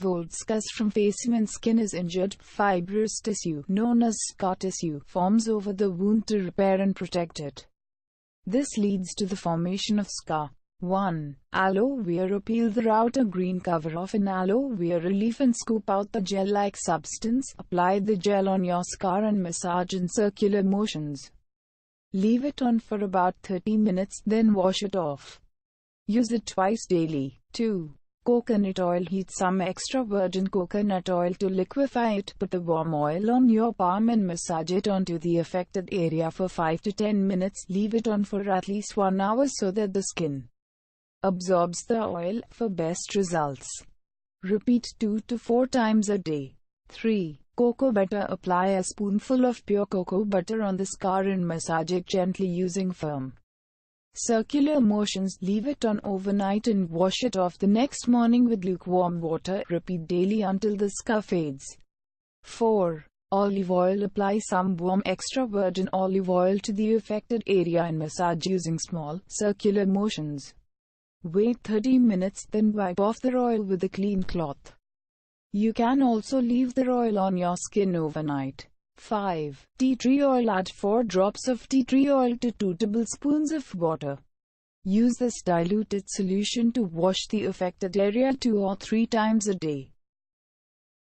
Old scars from face when skin is injured. Fibrous tissue, known as scar tissue, forms over the wound to repair and protect it. This leads to the formation of scar. 1. Aloe vera. Peel the outer green cover off an aloe vera leaf and scoop out the gel-like substance. Apply the gel on your scar and massage in circular motions. Leave it on for about 30 minutes, then wash it off. Use it twice daily. 2. Coconut oil. Heat some extra virgin coconut oil to liquefy it. Put the warm oil on your palm and massage it onto the affected area for 5 to 10 minutes. Leave it on for at least 1 hour so that the skin absorbs the oil. For best results, repeat 2 to 4 times a day. 3. Cocoa butter. Apply a spoonful of pure cocoa butter on the scar and massage it gently using firm, circular motions. Leave it on overnight and wash it off the next morning with lukewarm water. Repeat daily until the scar fades. 4. Olive oil. Apply some warm extra virgin olive oil to the affected area and massage using small, circular motions. Wait 30 minutes, then wipe off the oil with a clean cloth. You can also leave the oil on your skin overnight. 5. Tea tree oil. Add 4 drops of tea tree oil to 2 tablespoons of water. Use this diluted solution to wash the affected area 2 or 3 times a day.